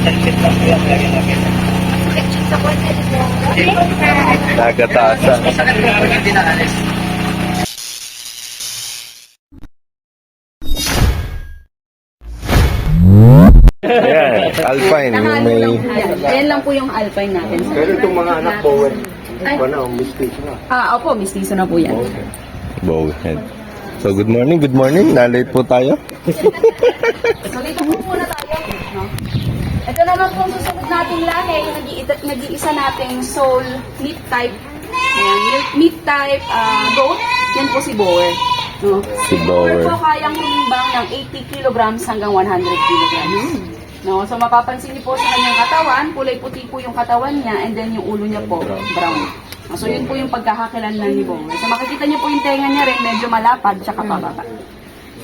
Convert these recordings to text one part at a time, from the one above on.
Nagsit lang po yan. Lagi namin. Nagataasan. Masakit po ako hindi naalis. Ayan, Alpine. Yung may... Ayan lang po yung Alpine natin. Pero itong mga anak ko, ano, mistake na. Opo, mistiso na po yan. Bowhead. So, good morning, good morning. Na-late po tayo. So, dito po muna tayo. No? Ito naman po susunod nating lahi, yung nag-iisa nating soul meat type. Ayan, meat type, goat. Yan po si Boer. No? Si Boer. Po kayang tumimbang ng 80 kilograms hanggang 100 kilograms. No, so mapapansin niyo po sa kanyang katawan, kulay puti po yung katawan niya, and then yung ulo niya po brown. No, so yun po yung pagkakakilanlan ni Boer. So makikita niyo po yung tenga niya rin, medyo malapad tsaka pababa.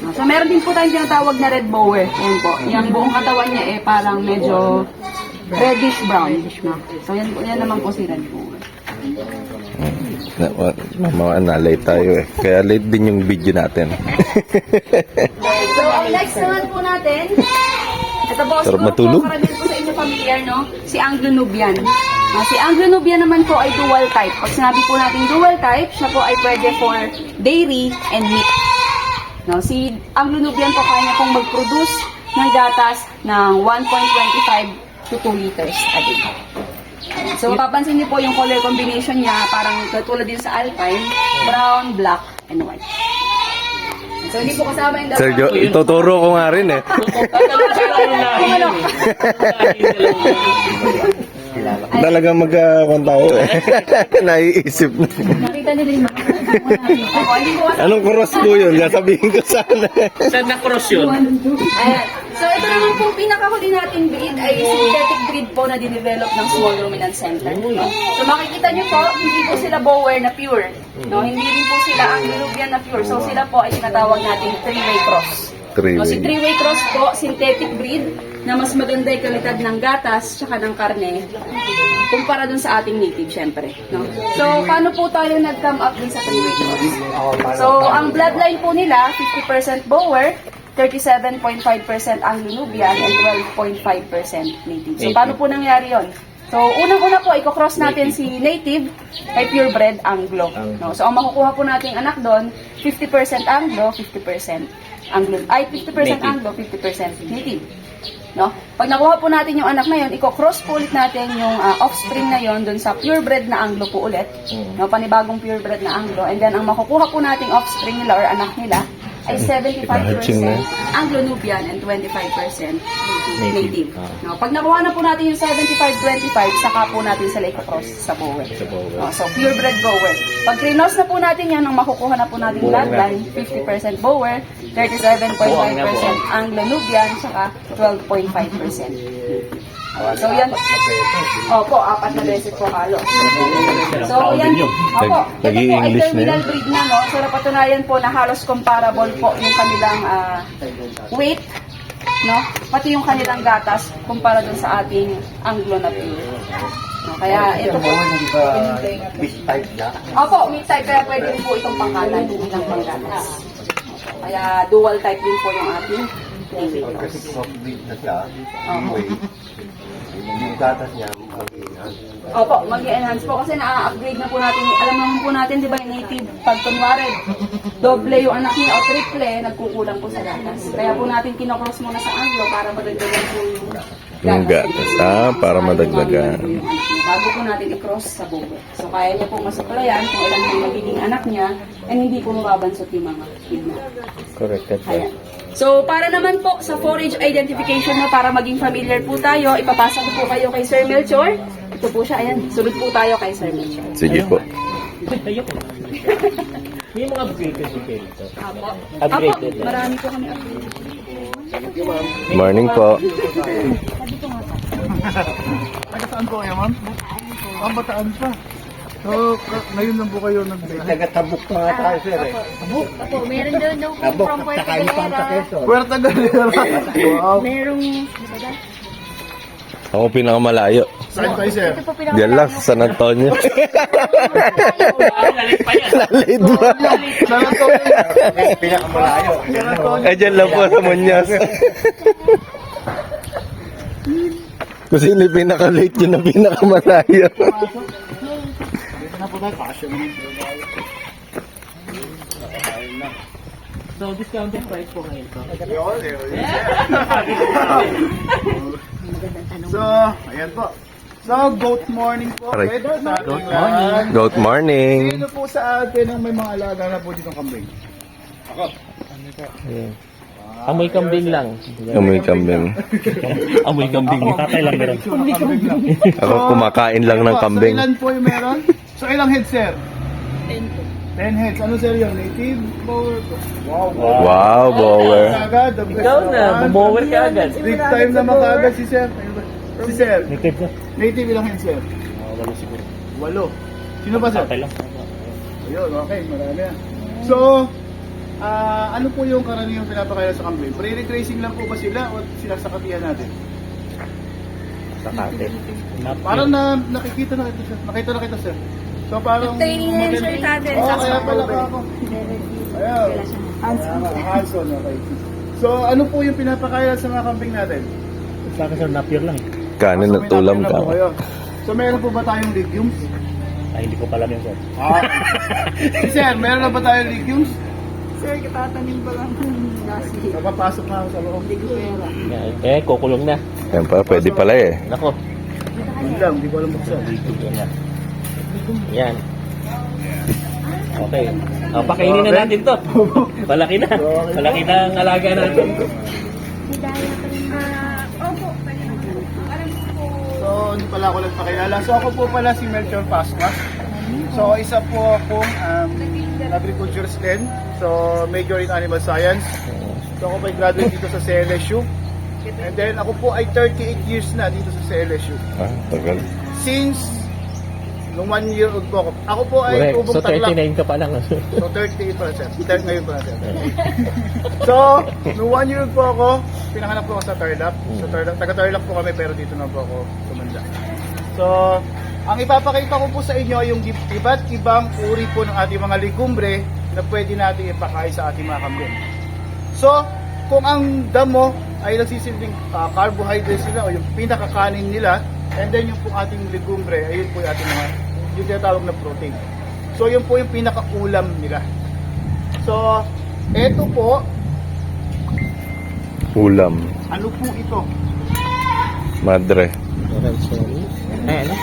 No, so meron din po tayong tinatawag na red Boer. Yan po. Yung buong katawan niya parang medyo reddish brown. No? So yan naman po si red Boer. Na-late tayo eh. Kaya late din yung video natin. So ang next naman po natin, ito po, Sarap siguro matulog. po karamihan po sa inyo familiar, no? Si Anglo-Nubian. Si Anglo-Nubian naman po ay dual type. Pag sinabi po natin dual type, siya po ay pwede for dairy and meat. No, si Anglo-Nubian po kaya niya pong mag-produce ng gatas ng 1.25 to 2 liters a day. So, mapapansin niyo po yung color combination niya, parang katulad din sa Alpine, brown, black, and white. So, hindi po kasama yung Sergio, ituturo ko nga rin eh. Talagang magkakuan tayo eh. Naiisip na. Nakita nila yung Anong cross po yun? Sasabihin ko sana. Saan na cross yun? Ayan. So, ito naman pong pinakahuli nating breed ay synthetic breed po na dinevelop ng Small Ruminant Center. No? So, makikita nyo po, hindi po sila Boer na pure. No? Hindi rin po sila Anglo-Nubian na pure. So, sila po ay tinatawag nating three-way cross. No, si three-way cross po, synthetic breed na mas maganda yung kalidad ng gatas tsaka ng karne kumpara dun sa ating native, syempre. No? So, paano po tayo nag-come up din sa three-way cross? So, ang bloodline po nila, 50% Boer, 37.5% Anglo-Nubian, and 12.5% native. So, paano po nangyari yon? So, unang-una po, i-cross natin si native kay purebred Anglo. No? So, ang makukuha po nating anak doon, 50% Anglo, 50% Anglo. Ay, 50% Anglo, 50% native. No? Pag nakuha po natin yung anak na yun, i-cross po ulit natin yung offspring na yon dun sa purebred na Anglo po ulit. No? Panibagong purebred na Anglo. And then, ang makukuha po nating offspring nila or anak nila ay 75% Anglo-Nubian and 25% native. No, pag nakuha na po natin yung 75-25, saka po natin sila i-cross sa Boer. No, so, purebred Boer. Pag krinos na po natin yan, ang makukuha na po natin bloodline, 50% Boer, 37.5% Anglo-Nubian, saka 12.5%. So, yan. Opo, 4 na beses po halos. So, yan. Opo, ito po ay terminal breed na, no? So, napatunayan po na halos comparable po yung kanilang weight, no? Pati yung kanilang gatas kumpara dun sa ating Anglo na pure. No, kaya ito po. Fish type na. Opo, meat type, kaya pwede rin po itong pangkalan, hindi lang panggatas. Kaya dual type din po yung ating Kasi soft breed na siya, yung gatas niya, mag-iingan. Opo, mag-enhance po kasi na-upgrade na po natin. Alam naman po natin, di ba, yung native, pag kunwari, doble yung anak niya o triple, nagkukulang po sa gatas. Kaya po natin kinocross muna sa Anglo para madagdagan po yung gatas. Para madagdagan. Bago po natin i-cross sa Boer. So, kaya niya po masuklayan kung ilan yung magiging anak niya and hindi po mababansot yung mga kid na. Correct. Ayan. So, para naman po sa forage identification na para maging familiar po tayo, ipapasa ko po kayo kay Sir Melchor. Ito po siya, ayan. Sunod po tayo kay Sir Melchor. Sige po. Yung mga upgraded dito. Apo, marami po kami upgrade. Morning po. Saan po kayo, ma'am? Ang Bataan pa. So, ngayon lang po kayo Taga-tabok pa nga tayo, sir eh. Opo, meron doon no, Tabok, from Puerto saka yung pang sa Galera. Quezon. Puerta Galera. Wow. Merong, Ako pinakamalayo. Saan kayo, sir? ito po Diyan lang sa San Antonio. Lalit ba? Saan ito? Pinakamalayo. Eh, dyan lang po sa Muñoz. Kung sino yung pinaka-late, yun ang pinaka-malayo. Dito na po tayo, kasya mo. So, discounted price po ngayon to. So, ayan po. So, good morning po. Aray. Good morning. Good morning. Sino po sa atin ang may mga alaga na po ditong kambing? Ako. Ayan. Amoy kambing lang. Amoy kambing. Amoy kambing. Tatay lang meron. Kambing lang. Ako kumakain lang ng So, kambing. ilan po yung meron? So, ilang heads, sir? 10 heads. Ano, sir, yun? Native bower po. Wow. Wow, bower. Agad, the best Ikaw na, naman. bumower ka agad. Big time na makagad si sir. Si sir. Native na. Native ilang heads, sir? Wala siguro. 8. Sino ba, sir? Tatay lang. Ayun, okay, marami yan. So, ano po yung karaniwang pinapakaya sa kambing? Pre-retracing lang po ba sila o sinasakatihan natin? Sakate. Parang nakikita na kita, sir. Nakita na kita, sir. So, parang... Training na yung sir natin. Oo, kaya pala ka ako. Ayun. Hanson, okay. So, ano po yung pinapakaya sa mga kambing natin? Sa akin sir, napier lang. Kanin at tulam May ka. napin na po kayo. So, meron po ba tayong legumes? Ay, hindi ko pala yun sir. Sir, meron na ba tayong legumes? Sir, katatanim pa lang nasi. Napapasok na ako sa loob. Yan. Eh, kukulong na. Yan pa, pwede pala eh. Nako. Hindi lang, hindi ko alam buksan. Yan na. Yan. Okay. Pakainin na natin to. Malaki na. Malaki na ang alaga natin. Opo. So, hindi pala ako nagpakilala. So, ako po pala si Melchor Pascuas. So, isa po akong agriculturist din. So, major in animal science. So, ako po ay graduate dito sa CLSU. And then, ako po ay 38 years na dito sa CLSU. Ah, tagal. Since, nung 1 year old po ako. Ako po ay Correct. tubong So, taglak. 39 ka pa lang. So, 38 pa na sir. Third ngayon pa na sir. So, nung 1 year old po ako, pinanganak po ako sa Tarlac. So, taga Tarlac po kami, pero dito na po ako tumanda. So, ang ipapakita ko po sa inyo ay yung iba't ibang uri po ng ating mga legumbre na pwede natin ipakain sa ating mga kambing. So, kung ang damo ay nagsisilbing carbohydrates nila o yung pinakakanin nila, and then yung po ating legumbre, ayun po yung ating mga yung tinatawag na protein. So, yun po yung pinakaulam nila. So, eto po, Ulam. ano po ito? Madre. Ay, ano?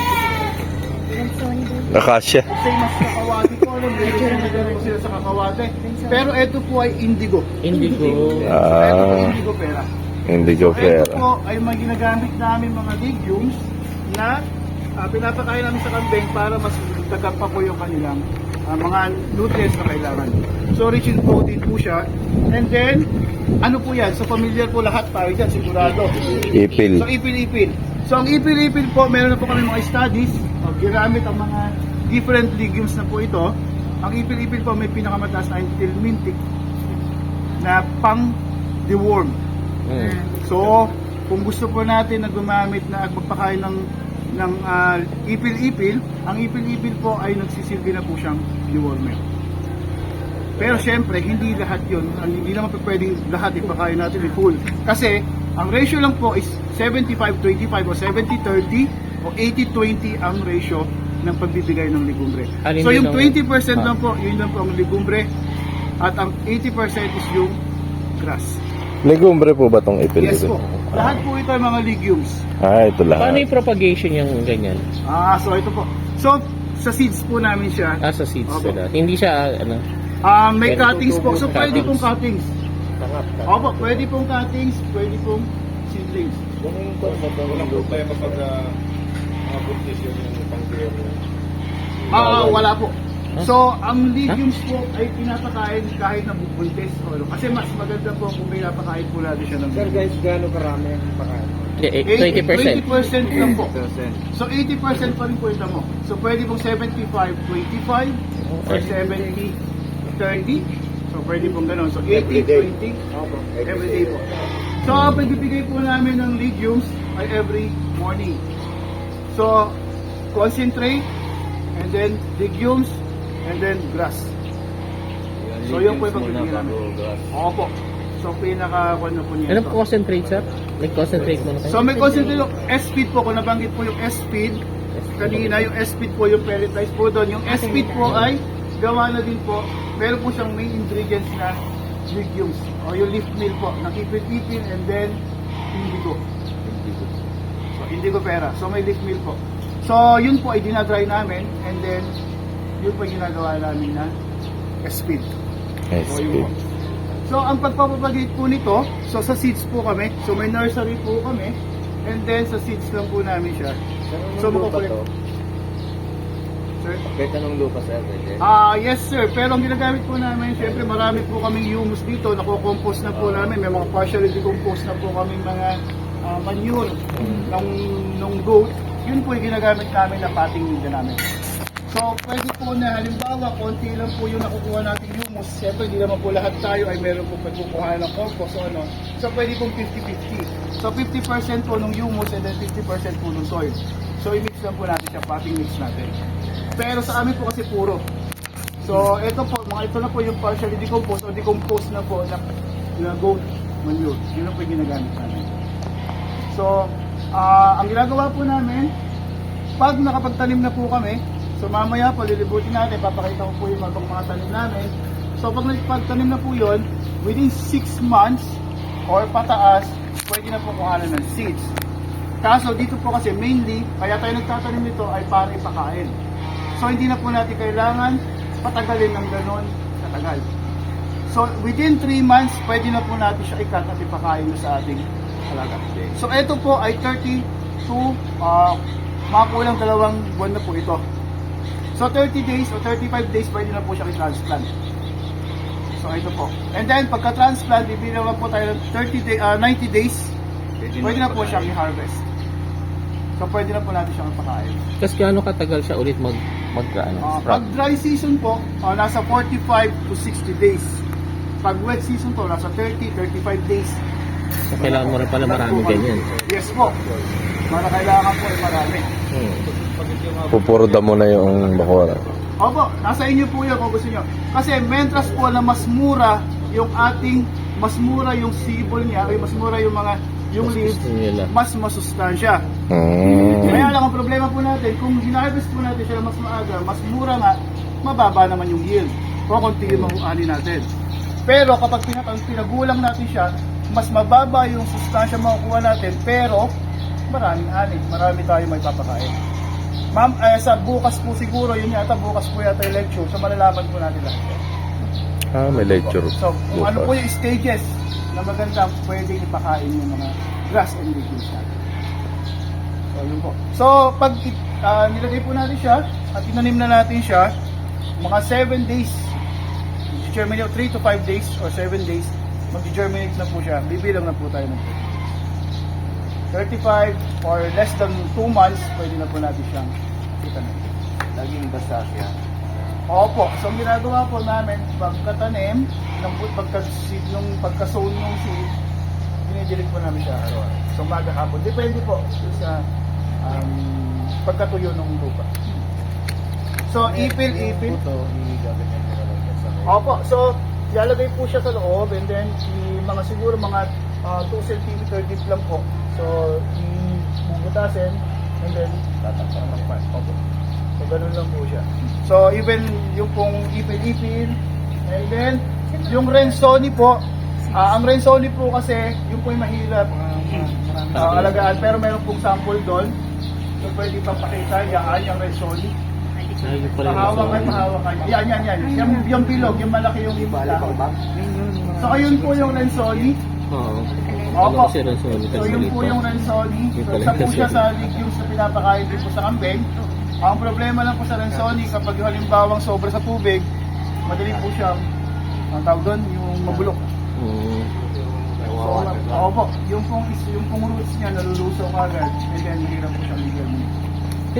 Akasya. Kasi mas kakawate po, alam mo, nagano po sila sa kakawate. Pero eto po ay indigo. Indigo. Eto po Ah, indigo pera. indigo Ito pera. po ay mga ginagamit namin mga legumes na pinapakain namin sa kambing para mas dagdag pa po yung kanilang mga nutrients na kailangan. So rich in protein po siya. And then, ano po yan? So familiar po lahat tayo dyan, sigurado. Ipil. So ipil-ipil. So ang ipil-ipil po, meron na po kami mga studies. Ginamit ang mga different legumes na po ito. Ang ipil-ipil po may pinakamataas na tilmintic na pang deworm. So, kung gusto po natin na gumamit na magpakain ng ipil-ipil, ang ipil-ipil po ay nagsisilbi na po siyang dewormer. Pero syempre, hindi lahat yun. Hindi naman po pwedeng lahat ipakain natin in full. Kasi, ang ratio lang po is 75-25 o 70-30 o 80-20 ang ratio ng pagbibigay ng legumbre. Alin So, din yung ang- 20% lang po, yun lang po ang legumbre. At ang 80% is yung grass. Legumbre po ba tong ipil? Yes po. Lahat po ito ay mga legumes. Ah, ito Paano lahat. yung propagation yung ganyan? So ito po. So, sa seeds po namin siya. Sa seeds Opo. sila. Hindi siya, ano? May Pwede cuttings po. So, tutubo pwede pong cuttings. cuttings. Opo, pwede pong cuttings, pwede pong seedlings. Wala po. So, ang legumes po ay pinapakain kahit na bubuntis. Kasi mas maganda po kung pinapakain po natin siya ng Sir guys, gaano karami ang pakain? 20%. 20% lang po. So 80% pa rin po ito mo. So pwede pong 75-25 or 70-30. So pwede pong ganun. So 80-20 every day po. So ang pagbibigay po namin ng legumes ay every morning. So concentrate and then legumes and then grass. So yun po yung pagbibigay namin. Opo. So pinaka-ano po niya. Anong concentrate, sir? Nag-concentrate mo na kayo? So may concentrate yung S-Speed po, kung nabanggit po yung S-Speed, kanina yung S-Speed po yung pelletize po doon. Yung S-Speed po ay gawa na din po, meron po siyang main ingredients na legumes o yung leaf meal po, ng ipil-ipil and then indigo. So indigo pera, so may leaf meal po. So yun po ay dinadry namin and then yun po yung ginagawa namin na S-Speed. So, yun po. So, ang pagpapapagate po nito, so sa seeds po kami, so may nursery po kami, and then sa seeds lang po namin siya. So, makukulit. Sir? Kahit anong lupa sir, pwede? Yes sir, pero ang ginagamit po namin, syempre marami po kaming humus dito, nakukompose na po namin, may mga partially decomposed na po kaming mga manure ng goat, yun po yung ginagamit namin na potting media namin. So, pwede po na halimbawa, konti lang po yung nakukuha natin humus. Siyempre, hindi naman po lahat tayo ay meron po pagkukuha ng compost o ano. So, pwede pong 50-50. So, 50% po ng humus and then 50% po ng soil. So, i-mix lang po natin siya, potting mix natin. Pero sa amin po kasi puro. So, ito na po yung partially decomposed o decomposed na po na goat manure. Yun na po yung ginagamit namin. So, ang ginagawa po namin, pag nakapagtanim na po kami, so mamaya po, lilibutin natin, papakita ko po yung mga tanim namin. So pag nagpagtanim na po yun, within 6 months or pataas, pwede na po kuhanan ng seeds. Kaso dito po kasi mainly, kaya tayo nagtatanim nito ay para ipakain. So hindi na po natin kailangan patagalin ng ganon katagal. So within 3 months, pwede na po natin siya ikat at ipakain sa ating alaga. So ito po ay 30 to mga kulang 2 buwan na po ito. So 30 days o 35 days pwede na po siya i-transplant. So ito po. And then pagka-transplant, bibilang lang po tayo ng 90 days, pwede na po siya i-harvest. So pwede na po natin siyang ipakain. Kasi gaano katagal siya ulit Pag sprout? dry season po, nasa 45 to 60 days. Pag wet season po, nasa 30-35 days. So, kailangan mo rin pala marami ganyan. Yes po. Para kailangan po ay marami. Pupuro damo na yung bakura. Opo, nasa inyo po yun kung gusto nyo. Kasi mentras po na mas mura yung sibol niya, ay mas mura yung leaves, mas masustansya. Kaya lang ang problema po natin, kung hina-harvest po natin siya mas maaga, mas mura nga, mababa naman yung yield. Kung konti yung mahuani natin. Pero kapag pinagulang natin siya, mas mababa yung sustansya makukuha natin, pero maraming ani, marami tayo may papakain. Ma'am, sa bukas po siguro, bukas po yata yung lecture, so malalaman po natin lahat. May lecture. So, kung ano po yung stages na maganda, pwedeng ipakain yung mga grass and legumes natin. So, yun po. So, pag nilagay po natin siya, at inanim na natin siya, mga 7 days, germinate 3 to 5 days or 7 days, mag-germinate na po siya, bibilang na po tayo ng 35 or less than 2 months, pwede na po natin siyang itanim. Laging basa siya. Opo, so ang ginagawa po namin, pagkatanim, nung pagka-sown ng seed, dinidilig po namin siya araw-araw. So maga hapon, depende po sa pagkatuyo ng lupa. So ipil. Opo, so ilalagay po siya sa loob and then mga siguro mga 2 cm deep lang po. So ibubutasin and then tatakpan ng pan. Opo. So ganun lang po siya. So even yung pong ipil-ipil and then yung Renzoni po, ang Renzoni po kasi yung po yung mahirap alagaan pero meron pong sample doon. So pwede pang pakita, yan yung Renzoni. Mahawak kayo. Yan. Yung bilog, yung malaki yung ibala. So ayun po yung Renzoni. Opo. So yun po yung Renzoni. So isa po siya sa legumes na pinapakain din po sa kambing. Ang problema lang po sa Renzoni, kapag halimbawang sobra sa tubig, madali po siyang, ang tawag doon, yung mabulok. So, opo, yung pong roots niya nalulusaw kagad, and then hirap po siyang bigyan.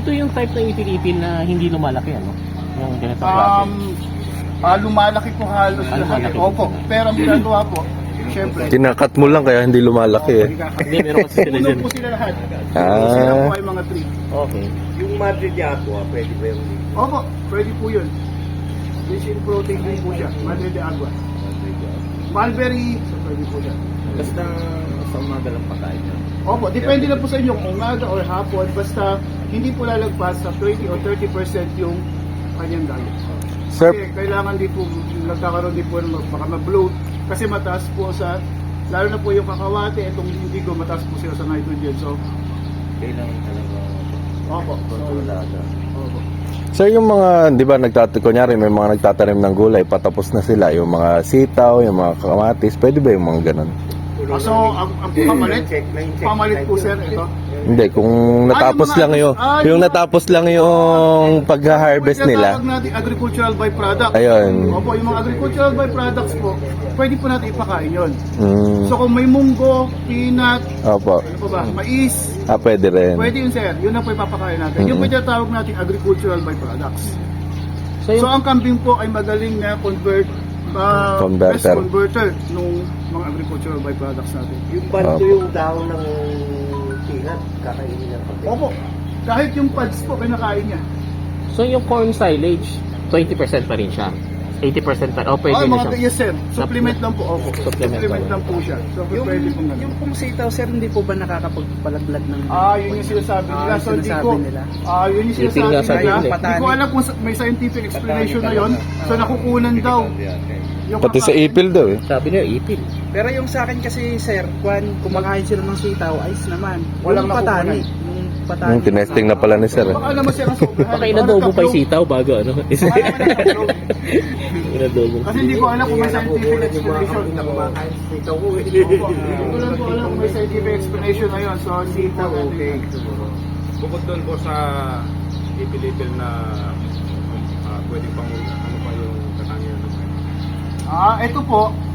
Ito yung type na ipil-ipil na hindi lumalaki, ano? Yung ganito klase. Lumalaki po halos lahat. Opo, pero ang ginagawa po, siyempre, Kinakat mo lang kaya hindi lumalaki eh. Hindi, meron kasi sila dyan. puno po sila lahat. Ah. Sila po ay mga tree. Okay. Yung madre di aqua, pwede ba yung Opo, pwede po yun. Rich in protein din po siya. Madre de agua. Mulberry, so pwede po siya. basta Sa umaga lang pagkain niya. Opo, depende na po sa inyo kung umaga or hapon, basta hindi po lalagpas sa 20 o 30% yung kanyang diet. Sir, Kasi kailangan din po, nagkakaroon din po ng baka ma-bloat, kasi mataas po sa, lalo na po yung kakawate, itong indigo, mataas po sila sa nitrogen. So, Kailangan talaga opo. kontrolada. Opo. sir, yung mga, di ba, kunyari may mga nagtatanim ng gulay, patapos na sila, yung mga sitaw, yung mga kamatis, pwede ba yung mga ganun? So, ang pamalit po sir, ito. Hindi, kung natapos yung mga- lang yung, yung yung- natapos lang yung pag-harvest Yung nila. tinatawag natin agricultural byproduct. Ayun. Opo, yung mga agricultural byproducts po, pwede po natin ipakain yun. Mm, So kung may munggo, peanut, opo. ano pa ba, mais, Pwede rin. pwede yun sir. Yun na po ipapakain natin. Yung po tinatawag natin agricultural byproducts. So ang kambing po ay magaling na Converter. best converter nung mga agricultural byproducts natin. Yung banto yung dahon ng peanut, kakainin ng pagkain. Opo, kahit yung pads po, kinakain niya. So yung corn silage, 20% pa rin siya. 80% pa. O pwede na Mga siya. yes sir, supplement lang po. Opo, Supplement supplement lang. lang po siya. So pwede pong ganun. Yung pong sitaw, sir, hindi po ba nakakapagpalaglag ng... Yun yung sinasabi nila. yung So, hindi sinasabi ko, nila. yun yung Ipil sinasabi nga sabi nila. nila. Hindi ko alam kung may scientific explanation na yun. So, nakukunan daw. Yung Pati sa kakain. ipil daw eh. Sabi niya, ipil. Pero yung sa akin kasi, sir, kumakain sila ng sitaw, ayos naman. Walang yung patani. nakukunan. Yung patani. Tinesting na pala ni sir eh. Baka naman siya kasobrahan. Baka inadobo pa yung sitaw bago ano. Inadobo. Kasi hindi ko alam kung may scientific explanation. Ikaw ko eh. Hindi ko lang po alam kung may scientific explanation na yun. So, hindi po okay. Bukod doon po sa ipilipil na pwedeng pang ano pa yung katangian ng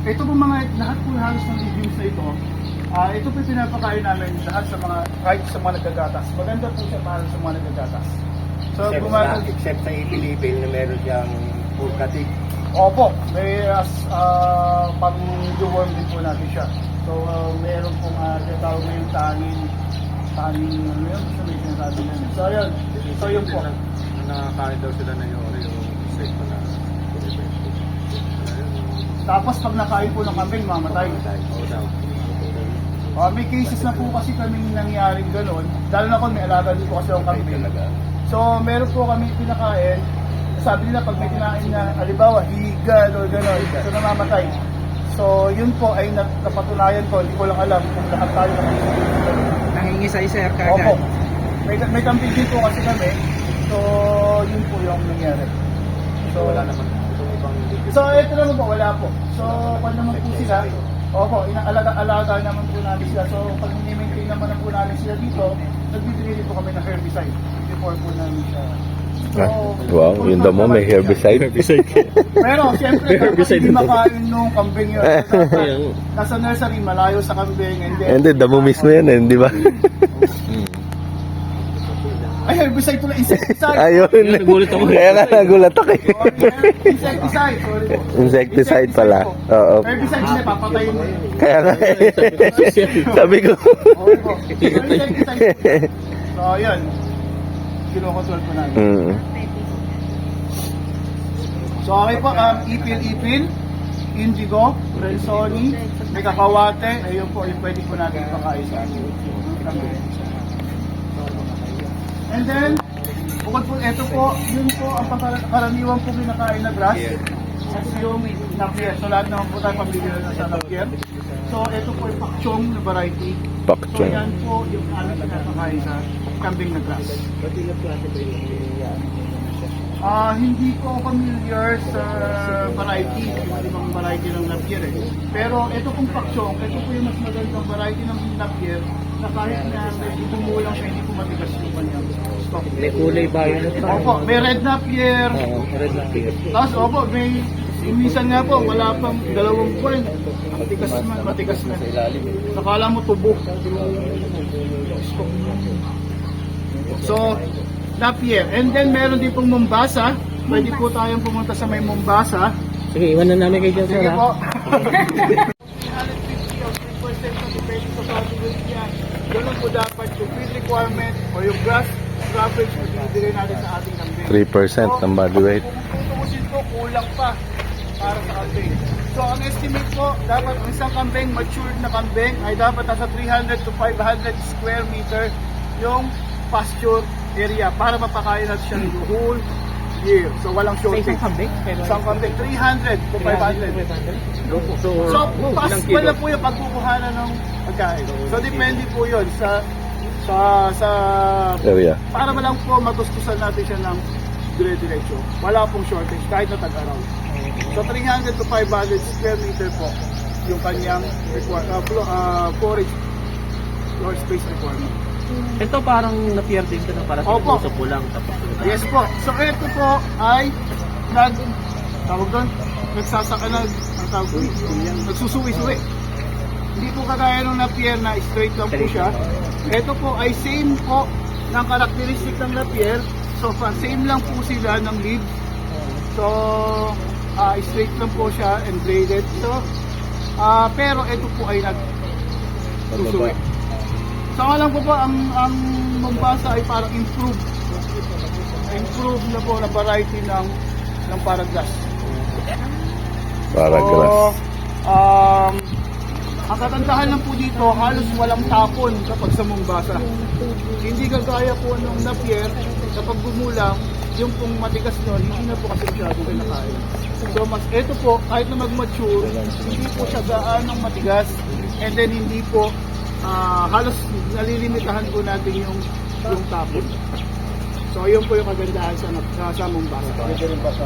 Ito po mga, lahat po halos ng legumes na ito, ito po pinapakain namin lahat sa mga, kahit sa mga nagagatas. Maganda po siya para sa mga nagagatas. So, Except sa ipilipil na meron siyang purgative. opo, may pang-deworm din po natin siya. So, meron pong tinatawag na yung tanin, ano yun, so may sinasabi na yun. So, yun po. Nakakain daw sila na yung insect na Tapos, pag nakain po ng kambing, mamatay. Oo daw. May cases na po kasi kaming nangyaring gano'n, lalo na kung may alaga din po kasi ang kambing. So, meron po kami pinakain, sabi nila pag may kinain na, halimbawa, higal o gano'n, so namamatay. So, yun po ay napatunayan ko, hindi ko lang alam kung lahat tayo nakikita. Nangingisay, sir, Opo. kagad. May kambing din po kasi kami, so yun po yung nangyari. So, wala naman. So, ito naman po, wala po. So, pag naman po sila, opo, inaalaga naman po namin sila. So, pag hindi-maintain naman na po namin sila dito, nagbibigay po kami ng herbicide before po namin siya. So, Wow, yun daw mo, may herbicide. pero, siyempre, Herbicide hindi din daw. makain nung kambing yun. Ayun. Nasa nursery, malayo sa kambing. And then, And then, damo mismo yan eh, di ba? ay, herbicide pala, insecticide. Ayun. Nagulat ako. Kaya nga nagulat ako eh. Insecticide, sorry po. Insecticide pala. Oo. Herbicide, hindi, papatayin mo yun. Kaya nga sabi ko. Okay po. So, insecticide. So, yun. Kinokontrol po namin. Mm. So, okay po, ipil-ipil, indigo, rensoni, may kakawate, ayun po, yung pwede po natin ipakain sa atin. And then, bukod po, ito po, yun po, ang karaniwan po kinakain na grass. At yung napier. So, lahat naman po tayo pamilya na sa napier. So, ito po yung pakchong na variety. So, Pakchong. yan po yung aming kinakain sa kambing na grass. Hindi ko familiar sa variety, ibang variety ng napier eh. Pero ito pong pakchong, ito po yung mas magandang variety ng napier na kahit na medyo bumulang siya, hindi po matigas yung kanyang stock. May kulay ba yun? Opo, may red napier. Oo, red na pig. Tapos opo, may minsan nga po, wala pang 2 buwan. Matigas na. Nakala mo tubo. So, napier. And then meron din pong Mombasa. Pwede po tayong pumunta sa may Mombasa. Sige, iwan na namin kayo dyan, sir. Sige ha? po. 3% na depende sa possibility niya. Ganun po dapat yung feed requirement o yung grass coverage na binibigay natin sa ating kambing. 3% ng body weight. Kung tutuusin po, kulang pa. para sa kambing. So ang estimate po, dapat ang isang kambing, matured na kambing, ay dapat nasa 300 to 500 square meter yung pasture area para mapakain natin siya the whole year. So walang shortage. Isang kambing, 300 to 500. So possible na po yung pagkukuhanan ng pagkain. So depende po yun sa Area. para lang po matustusan natin siya ng dire-diretso. Wala pong shortage kahit na tag-araw. So 300 to 500 square meter po yung kanyang forage floor space requirement. Ito parang na-PR din ka na para sa Opo. puso po lang. Tapos, Yes po. So ito po ay tawag doon, nagsusuwi-suwi. Hindi po kagaya nung Napier na straight lang po siya. Ito po ay same po ng karakteristik ng Napier. So same lang po sila ng lead. So straight lang po siya and braided. So pero ito po ay nagsusuwi. So alam ko po ang Mombasa ay parang improve na po na variety ng Paragrass. Paragrass. Ang kagandahan lang po dito, halos walang tapon kapag sa Mombasa. Hindi kagaya po nung Napier, kapag gumulang, yung pong matigas nun, hindi na po kasi masyadong kinakain. So mas ito po, kahit na mag-mature, hindi po siya gaanong matigas, and then hindi po halos nalilimitahan po natin yung tapon. So yun po yung kagandahan sa Mombasa. Pwede rin ba sa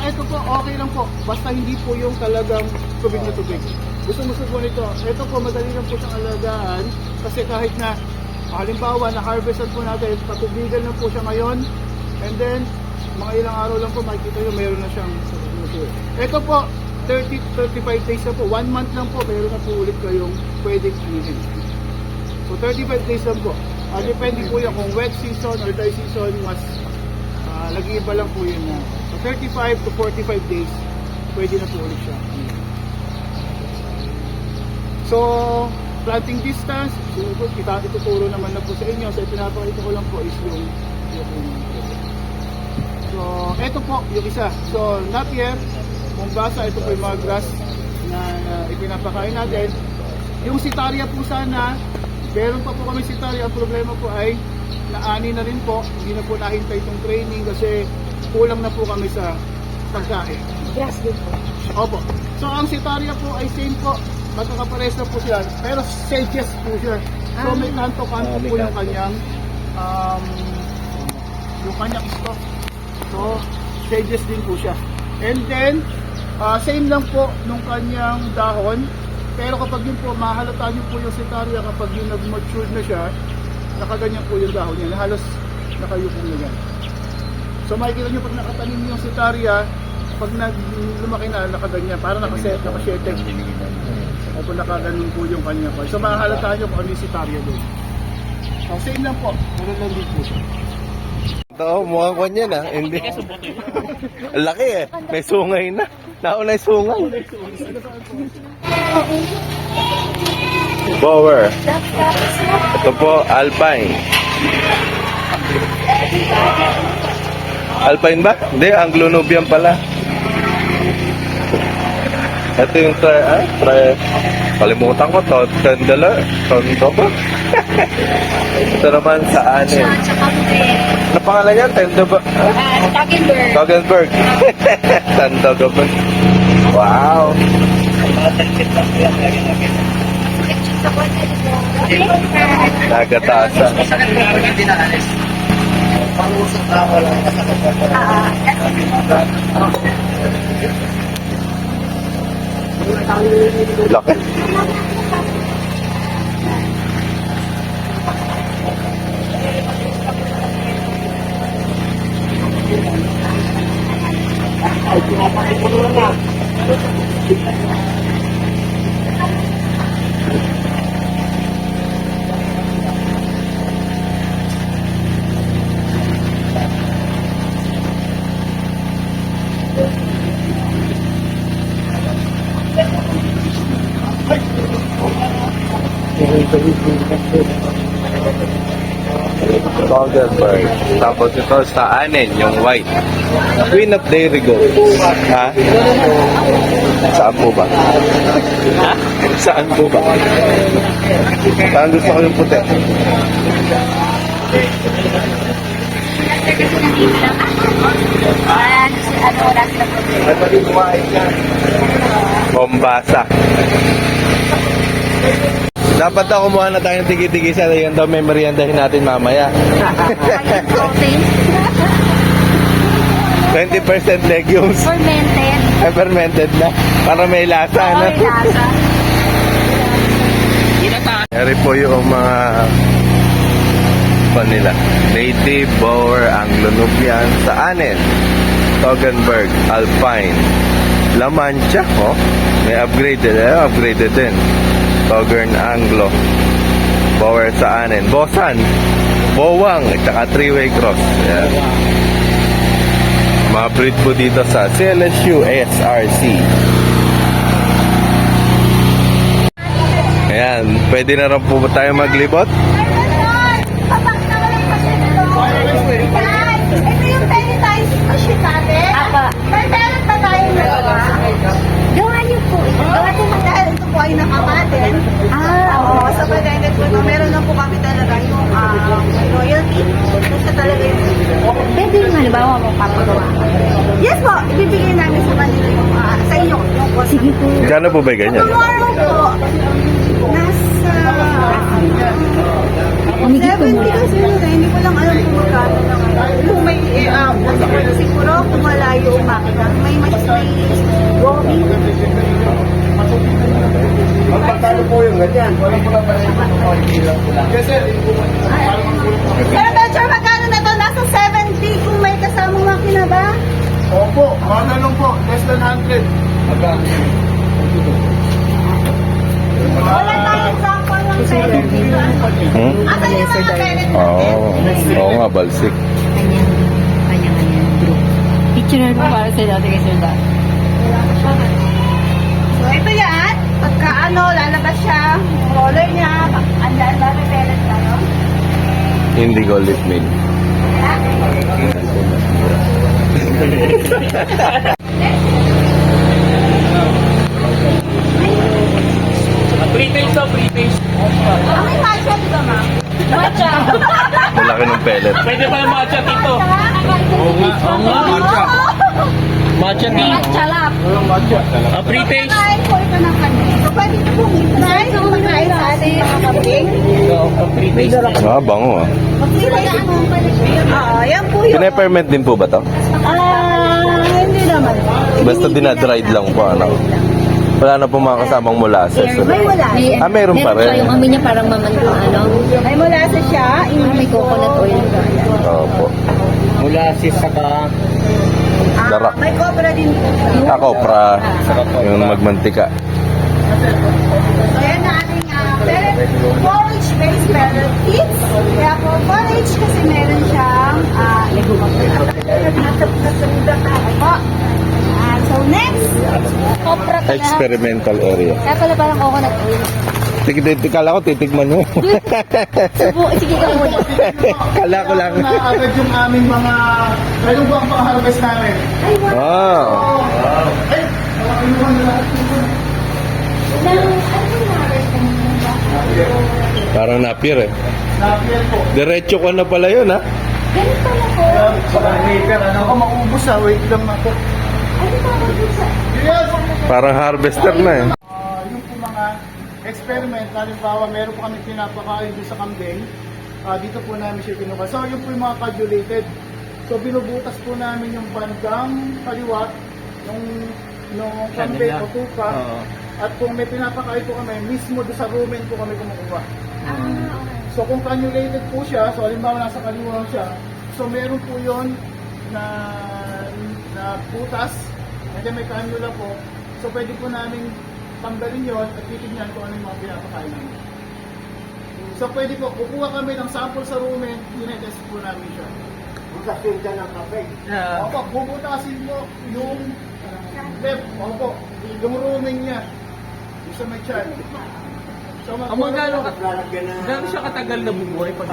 Ito po, okay lang po. Basta hindi po yung talagang tubig na tubig. Gusto po nito. Ito po, madali lang po siyang alagaan. Kasi kahit na, halimbawa, na-harvestan po natin, patubigan lang po siya ngayon. And then, mga ilang araw lang po, makikita nyo, mayroon na siyang ito po, 30-35 days na po. 1 month lang po, mayroon na po ulit kayong pwedeng anihin. So, 35 days lang po. Depende po yan kung wet season or dry season, mas nag-iiba lang po yun na. So 35 to 45 days, pwede na po ulit siya. So, planting distance, ituturo naman na po sa inyo. So, pinapakita ko lang po is yung so, ito po yung isa. So, Napier, Mombasa, ito po yung mga grass na ipinapakain natin. Yung Sitaria po sana, meron pa po kami Sitaria. Ang problema po ay naani na rin po. Hindi na po nahintay itong training kasi kulang na po kami sa pagkain. Grass din po. Opo. So ang Sitaria po ay same po. Magkakapares na po siya. Pero sedges po siya. So may kanto-kanto po yung kanyang stock. So sedges din po siya. And then same lang po nung kanyang dahon. Pero kapag yun po, mahalata nyo po yung Sitaria kapag yung nag-matured na siya, nakaganyan po yung dahon niya, halos nakayupo na yan. So makikita nyo pag nakatanim yung Sitaria, pag lumaki na, nakaganyan, parang nakasete. O kung nakaganon po yung kanya. So mahalata nyo kung ano yung Sitaria doon. So same lang po, meron lang din po siya. Ito, mukhang kwan yan ah. Hindi. Ang laki eh. May sungay na. Nauna yung sungay. Bower. Ito po, Alpine. Alpine ba? Hindi, Anglo-Nubian pala. Ito yung kalimutan ko to. Tondo ba? Ito naman sa anin. Tsaka Ano pangalan niya? Tendo ba? Tagenberg. Toggenburg. Tendo ba? Wow. Nagatasa. Laki. Toggenburg. Tapos ito sa anin, yung white. Queen of Dairy Goat. Ha? Saan po ba? Ha? Saan po ba? Saan gusto ko yung puti? Mombasa. Dapat daw kumuha na tayo ng tigi-tigisa. Yan daw may meriendahin natin mamaya. 20% legumes. Fermented. Ay, fermented na. Para may lasa, no? Lasa. Yari po yung mga nila. Native, Boer, Anglo-Nubian, sa anin. Toggenburg, Alpine, La Mancha, oh. May upgraded, upgraded din. Togern Anglo, Boer sa anin. Bosan, Bowang, at saka three-way cross. Ayan. Mga breed po dito sa CLSU SRC. Ayan, pwede na rin po ba tayo maglibot? Ito yung sanitize machine natin. Apa. Meron pa tayo nagawa. Gawa niyo po. Gawa niyo po dahil ito po ay nakamatin. Oo. Sa pag-edit po ito, meron na po kami talaga yung royalty. Kasi talaga yung... Pwede yung halimbawa mo papagawa. Yes po. Ibibigay namin sa kanila yung sa inyo. Yung cost. Sige po. Gano'n po ba ganyan? Tomorrow po, nasa... 70 kasi yun eh. Hindi ko lang alam kung magkano na ngayon. Kung may, siguro kung malayo ang makina, may roaming. Magpapalo po yung ganyan. Pero Belcher, magkano na to? Nasa 70 kung may kasamang makina ba? Opo, mga ganun po. Less than 100. Wala tayong sample ng 70. Asan yung mga pwede natin? Oo nga, balsik. Picture mo para sa dati kasi ba? So ito yan. Pagka lalabas siya, roller niya, andaan ba may pellet tayo? Indigo lip mill. Pre-face to, pre-face. May matcha dito, ma'am? Matcha. Malaki ng pellet. Pwede pa yung matcha dito. Oo nga, matcha. Matcha tea. Matcha lap. Pre-face. Pagkain po ito ng kanya. So pwede ito pong i-try kung magkain sa ating mga kambing. Pre-face. Ah, bango ah. Oo, yan po yun. Pine-ferment din po ba to? Hindi naman. Basta dinadried lang po, ano? Wala na po mga kasamang molasses. May molasses. Ah, meron pa rin. Yung amin niya parang mamando, May molasses siya. may coconut oil. Opo. Molasses saka... Darak. May cobra din po. Ako, yung magmantika. So yan na ating forage-based pellet kits. Kaya po forage kasi meron siyang so next, cobra pala. Experimental area. Kaya pala parang coconut oil. Kala ko, titigman mo. Sige ka muna. Kala ko lang. Agad yung aming mga... Ayun ba ang pang-harvest namin? Wow. Parang napier eh. Napier po. Diretso ko na pala yun ha. Ganito na po. Ako maubos ha. Wait lang ako. Yes! Parang harvester na eh. Yung po mga experiment, halimbawa meron po kami pinapakain doon sa kambing. Dito po namin siya kinuha. So yung po yung mga coagulated. So binubutas po namin yung bandang kaliwa nung kambing o tuka. At kung may pinapakain po kami, mismo doon sa rumen po kami kumukuha. So kung cannulated po siya, so halimbawa nasa kaliwa siya, so meron po yon na butas, and then may cannula po. So pwede po namin tanggalin yon at titignan kung ano yung mga pinapakain namin. So pwede po, kukuha kami ng sample sa rumen, tinetest po namin siya. Butasin ka ng kape. Opo, bubutasin mo yung opo, yung rumen niya. Yung sa may chan. So, Ang mga Lalagyan na... gano'n siya katagal na bubuhay pag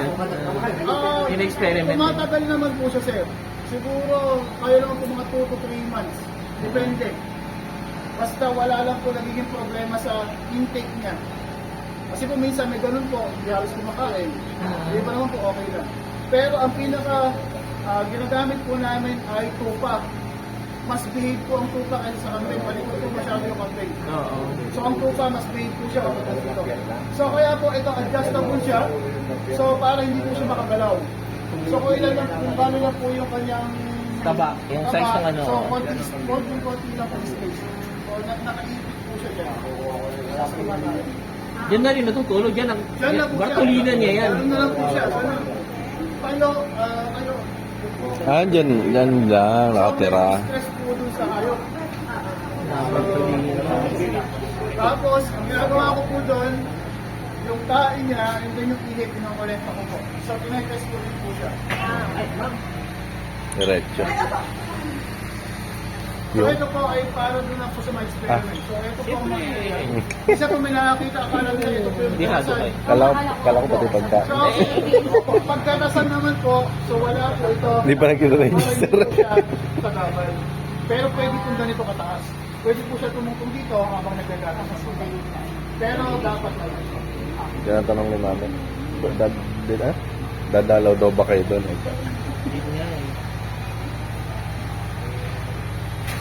Ah, in-experiment? tumatagal naman po siya, sir. Siguro, kayo naman po mga 2 to 3 months. Depende. Basta wala lang po nagiging problema sa intake niya. Kasi po minsan may ganun po, hindi halos kumakain. Hindi pa naman po okay lang. Pero ang pinaka ginagamit po namin ay tupa. Mas behave po ang tupa kaysa sa kambing. Palikot po masyado yung kambing. Oo. So ang tupa mas behave po siya kapag dito. So kaya po ito adjustable siya. So para hindi po siya makagalaw. So kung ilan lang, kung gano'n lang po yung kanyang Taba, yung size ng ano. So konti lang po yung space. So nakaipit po siya dyan. Diyan na rin natutulog. Yan ang Diyan na po siya. Bartolina niya yan. Gano'n na lang po siya. Paano, Dyan lang, nakatira. stress po dun sa hayop. Bartolina. Tapos, ang ginagawa ko po doon, yung tae niya, and then yung ihip, pinakolekta ko po. So, pinag-test ko rin po siya. Diretso. So, ito po ay para doon na po sa mga experiment. So, ito po ang mga isa po may nakakita, akala nila ito po yung Hindi pagkasan. Kala ko pati pagka. So, pagkatasan naman po, so wala po ito. Hindi pa nag-register. Para hindi po siya kagabal. Pero pwede po ganito kataas. Pwede po siya tumungtong dito habang nagagatas sa sugat. Pero dapat lang. Yan ang tanong ni mami. Dadalaw daw ba kayo doon?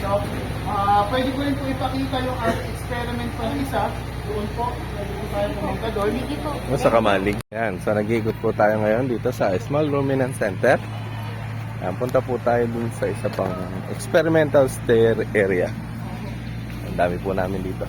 So, pwede ko rin po ipakita yung experiment pa ng isa. Doon po, pwede po tayo pumunta doon. Sa Kamalig. Yan, so nag-iikot po tayo ngayon dito sa Small Ruminant Center. Yan, punta po tayo dun sa isa pang experimental stair area. Ang dami po namin dito.